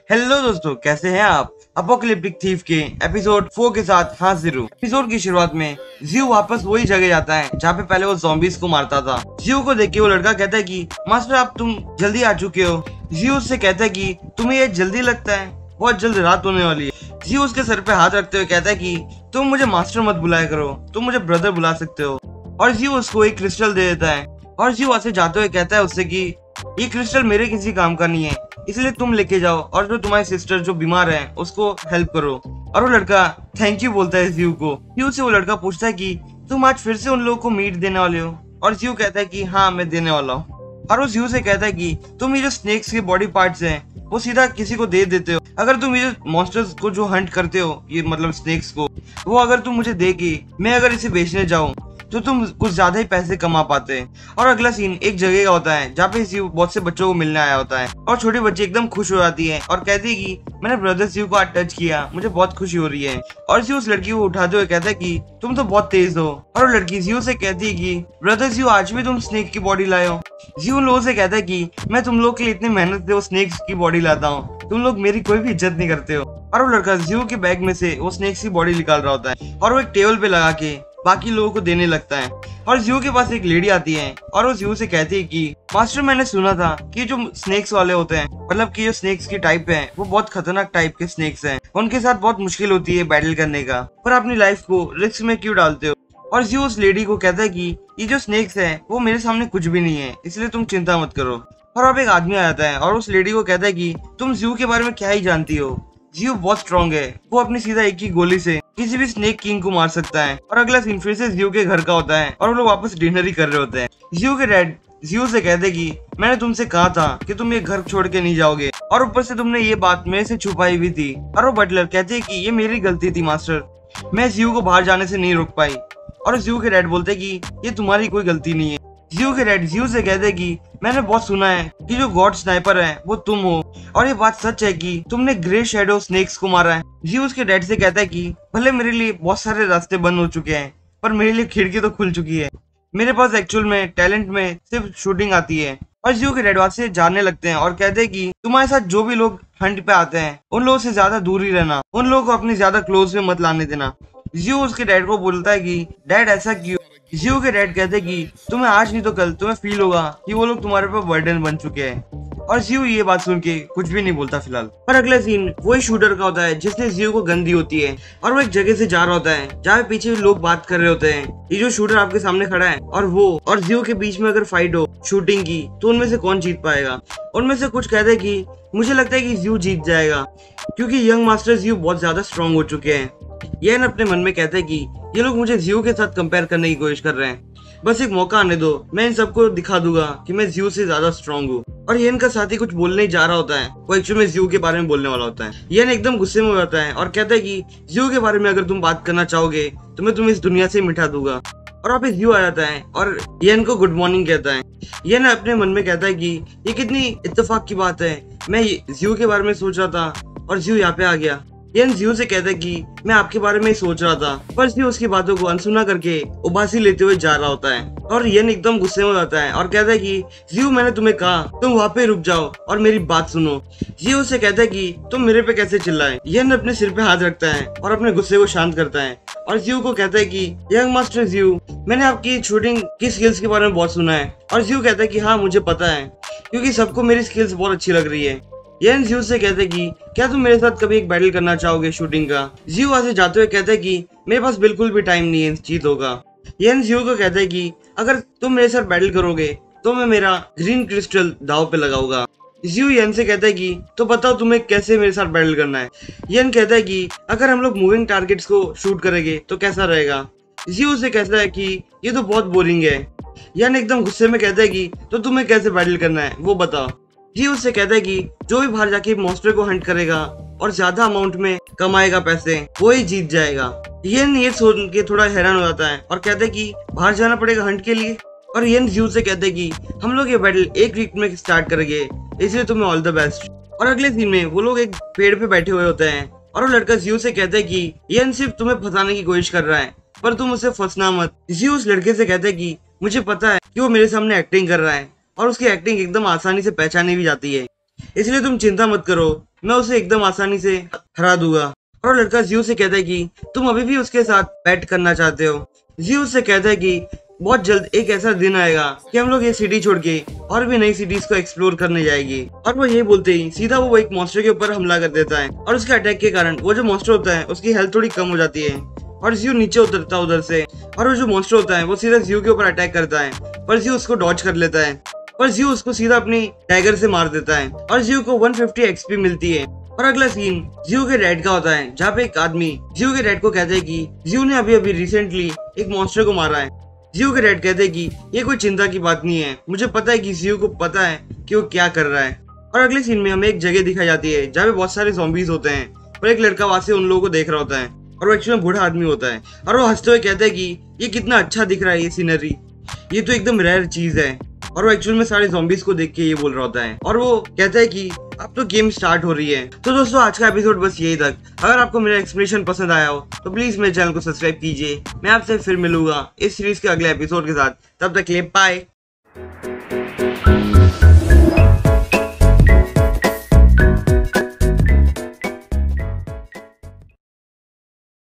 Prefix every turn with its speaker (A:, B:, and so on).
A: Hello दोस्तों, कैसे हैं आप। अपोकलिप्टिक थीफ के एपिसोड 4 के साथ हाजिर हूँ। एपिसोड की शुरुआत में जियो वापस वही जगह जाता है जहाँ पे पहले वो ज़ॉम्बीज़ को मारता था। जियो को देख के वो लड़का कहता है कि मास्टर आप तुम जल्दी आ चुके हो। जियो उससे कहता है कि तुम्हें ये जल्दी लगता है, बहुत जल्द रात होने वाली है। जियो उसके सर पे हाथ रखते हुए कहता है कि तुम मुझे मास्टर मत बुलाया करो, तुम मुझे ब्रदर बुला सकते हो। और जियो उसको एक क्रिस्टल दे देता है और जियो वहाँ से जाते हुए कहता है उससे कि ये क्रिस्टल मेरे किसी काम का नहीं है, इसलिए तुम लेके जाओ और जो तुम्हारी सिस्टर जो बीमार है उसको हेल्प करो। और वो लड़का थैंक यू बोलता है जियो को। जियो से वो लड़का पूछता है कि तुम आज फिर से उन लोगों को मीट देने वाले हो। और जियो कहता है कि हाँ मैं देने वाला हूँ। और वो जियो से कहता है कि तुम ये जो स्नेक्स के बॉडी पार्ट्स हैं वो सीधा किसी को दे देते हो। अगर तुम ये मॉन्स्टर्स को जो हंट करते हो, ये मतलब स्नेक्स को, वो अगर तुम मुझे दे के मैं अगर इसे बेचने जाऊं तो तुम कुछ ज्यादा ही पैसे कमा पाते हैं। और अगला सीन एक जगह का होता है जहाँ पे शिव बहुत से बच्चों को मिलने आया होता है और छोटे बच्चे एकदम खुश हो जाती है और कहती है कि मैंने ब्रदर शिव को आज टच किया, मुझे बहुत खुशी हो रही है। और शिव उस लड़की को उठाते हुए कहता है कि तुम तो बहुत तेज हो। और वो लड़की शिव से कहती है कि ब्रदर शिव आज भी तुम स्नेक की बॉडी लाए हो। शिव उन लोगों से कहता है कि मैं तुम लोग के लिए इतनी मेहनत से वो स्नेक्स की बॉडी लाता हूँ, तुम लोग मेरी कोई भी इज्जत नहीं करते हो। और वो लड़का जियो के बैग में से वो स्नेक्स की बॉडी निकाल रहा होता है और वो एक टेबल पे लगा के बाकी लोगों को देने लगता है। और जियो के पास एक लेडी आती है और वो जियो से कहती है कि मास्टर मैंने सुना था कि जो स्नेक्स वाले होते हैं, मतलब कि जो स्नेक्स की टाइप है वो बहुत खतरनाक टाइप के स्नेक्स हैं, उनके साथ बहुत मुश्किल होती है बैटल करने का, पर अपनी लाइफ को रिस्क में क्यों डालते हो। और जियो उस लेडी को कहता है कि ये जो स्नेक्स है वो मेरे सामने कुछ भी नहीं है, इसलिए तुम चिंता मत करो। और अब एक आदमी आ जाता है और उस लेडी को कहता है कि तुम जियो के बारे में क्या ही जानती हो, जियो बहुत स्ट्रॉन्ग है, वो अपनी सीधा एक ही गोली से किसी भी स्नेक किंग को मार सकता है। और अगला सीन फिर से जियो के घर का होता है और वो लोग वापस डिनर ही कर रहे होते हैं। जियो के डैड जियो से कहते कि मैंने तुमसे कहा था कि तुम ये घर छोड़ के नहीं जाओगे और ऊपर से तुमने ये बात मेरे से छुपाई भी थी। और वो बटलर कहते कि ये मेरी गलती थी मास्टर, मैं जियो को बाहर जाने से नहीं रोक पाई। और जियो के डैड बोलते कि ये तुम्हारी कोई गलती नहीं है। जियो के डैड जियो से कहते कि मैंने बहुत सुना है कि जो गॉड स्नाइपर है वो तुम हो, और ये बात सच है कि तुमने ग्रे शैडो स्नेक्स को मारा है। जियो उसके डैड से कहता है कि भले मेरे लिए बहुत सारे रास्ते बंद हो चुके हैं पर मेरे लिए खिड़की तो खुल चुकी है, मेरे पास एक्चुअल में टैलेंट में सिर्फ शूटिंग आती है। और जियो के डैड से जानने लगते हैं और कहते हैं कि तुम्हारे साथ जो भी लोग हंट पे आते हैं उन लोगों से ज्यादा दूर ही रहना, उन लोगों को अपनी ज्यादा क्लोज में मत लाने देना। जियो उसके डैड को बोलता है कि डैड ऐसा क्यों। जियो के डैड कहते हैं कि तुम्हें आज नहीं तो कल तुम्हें फील होगा कि वो लोग तुम्हारे पर बर्डन बन चुके हैं। और जियो ये बात सुन के कुछ भी नहीं बोलता फिलहाल। और अगला सीन वही शूटर का होता है जिसने जियो को गन दी होती है और वो एक जगह से जा रहा होता है जहाँ पे पीछे लोग बात कर रहे होते हैं। ये जो शूटर आपके सामने खड़ा है और वो और जियो के बीच में अगर फाइट हो शूटिंग की तो उनमें से कौन जीत पाएगा। उनमें से कुछ कहते हैं कि मुझे लगता है कि जियो जीत जाएगा क्योंकि यंग मास्टर जियो बहुत ज्यादा स्ट्रॉन्ग हो चुके हैं। येन अपने मन में कहते हैं कि ये लोग मुझे जियो के साथ कंपेयर करने की कोशिश कर रहे हैं, बस एक मौका आने दो, मैं इन सबको दिखा दूंगा कि मैं जियो से ज्यादा स्ट्रॉन्ग हूँ। और येन का साथी कुछ बोलने ही जा रहा होता है, वो एक्चुअली में जियो के बारे में बोलने वाला होता है। येन एकदम गुस्से में हो जाता है और कहता है कि जियो के बारे में अगर तुम बात करना चाहोगे तो मैं तुम्हें इस दुनिया से मिटा दूंगा। और वहाँ पे जियो आ जाता है और येन को गुड मॉर्निंग कहता है। येन अपने मन में कहता है कि ये कितनी इत्तेफाक की बात है, मैं जियो के बारे में सोच रहा था और जियो यहाँ पे आ गया। येन जियो से कहता है कि मैं आपके बारे में ही सोच रहा था, पर जियो उसकी बातों को अनसुना करके उबासी लेते हुए जा रहा होता है। और येन एकदम गुस्से में हो जाता है और कहता है कि जियो मैंने तुम्हें कहा तुम वहाँ पे रुक जाओ और मेरी बात सुनो। जियो से कहता है कि तुम मेरे पे कैसे चिल्लाए। येन अपने सिर पे हाथ रखता है और अपने गुस्से को शांत करता है और जियो को कहता है कि यंग मास्टर जियो, मैंने आपकी शूटिंग की स्किल्स के बारे में बहुत सुना है। और जियो कहता है कि हाँ मुझे पता है क्योंकि सबको मेरी स्किल्स बहुत अच्छी लग रही है। येन जियो से कहते हैं कि क्या तुम मेरे साथ कभी एक बैटल करना चाहोगे शूटिंग का। जियो वहां से जाते हुए कहते हैं कि मेरे पास बिल्कुल भी टाइम नहीं है, जीत होगा। येन जियो को कहता है कि अगर तुम मेरे साथ बैटल करोगे तो मैं मेरा ग्रीन क्रिस्टल दाव पे लगाऊंगा। जियो येन से कहता है कि तो बताओ तुम्हें कैसे मेरे साथ बैटल करना है। येन कहता है कि अगर हम लोग मूविंग टारगेट्स को शूट करेंगे तो कैसा रहेगा। जियो से कहता है कि ये तो बहुत बोरिंग है। येन एकदम गुस्से में कहता है कि तो तुम्हें कैसे बैटल करना है वो बताओ। जियो उससे कहता है कि जो भी बाहर जाके मॉन्स्टर को हंट करेगा और ज्यादा अमाउंट में कमाएगा पैसे वो ही जीत जाएगा। ये सोच के थोड़ा हैरान हो जाता है और कहता है कि बाहर जाना पड़ेगा हंट के लिए। और येन जियो से कहते हैं कि हम लोग ये बैटल एक वीक में स्टार्ट करेंगे, इसलिए तुम्हें ऑल द बेस्ट। और अगले सीन में वो लोग एक पेड़ पे बैठे हुए होते हैं और वो लड़का जियो से कहता है कि येन सिर्फ तुम्हें फंसाने की कोशिश कर रहा है पर तुम उसे फंसना मत। जियो उस लड़के से कहता है कि मुझे पता है कि वो मेरे सामने एक्टिंग कर रहा है और उसकी एक्टिंग एकदम आसानी से पहचानी भी जाती है, इसलिए तुम चिंता मत करो, मैं उसे एकदम आसानी से हरा दूंगा। और लड़का जियो से कहता है कि तुम अभी भी उसके साथ बैट करना चाहते हो। जियो से कहता है कि बहुत जल्द एक ऐसा दिन आएगा कि हम लोग ये सिटी छोड़ के और भी नई सिटीज को एक्सप्लोर करने जाएंगे। और वो ये बोलते ही सीधा वो एक मॉन्स्टर के ऊपर हमला कर देता है और उसके अटैक के कारण वो जो मॉन्स्टर होता है उसकी हेल्थ थोड़ी कम हो जाती है और जियो नीचे उतरता है उधर से। और वो जो मॉन्स्टर होता है वो सीधा जियो के ऊपर अटैक करता है पर जियो उसको डॉज कर लेता है और जियो उसको सीधा अपनी टाइगर से मार देता है और जियो को 150 एक्सपी मिलती है। और अगला सीन जियो के डैड का होता है जहाँ पे एक आदमी जियो के डैड को कहता है कि जियो ने अभी अभी रिसेंटली एक मॉन्स्टर को मारा है। जियो के डैड कहते हैं कि ये कोई चिंता की बात नहीं है, मुझे पता है कि जियो को पता है कि वो क्या कर रहा है। और अगले सीन में हमें एक जगह दिखाई जाती है जहाँ पे बहुत सारे ज़ॉम्बीज होते हैं और एक लड़का वहां से उन लोगों को देख रहा होता है और वो एक्चुअली बूढ़ा आदमी होता है और वो हंसते हुए कहता है कि ये कितना अच्छा दिख रहा है ये सीनरी, ये तो एकदम रेयर चीज है। और वो एक्चुअल में सारे ज़ॉम्बीज को देख के ये बोल रहा होता है और वो कहता है कि अब तो गेम स्टार्ट हो रही है। तो दोस्तों आज का एपिसोड बस यही तक। अगर आपको मेरा एक्सप्लेनेशन पसंद आया हो तो प्लीज मेरे चैनल को सब्सक्राइब कीजिए। मैं आपसे फिर मिलूंगा इस सीरीज के अगले एपिसोड के साथ, तब तक के लिए बाय।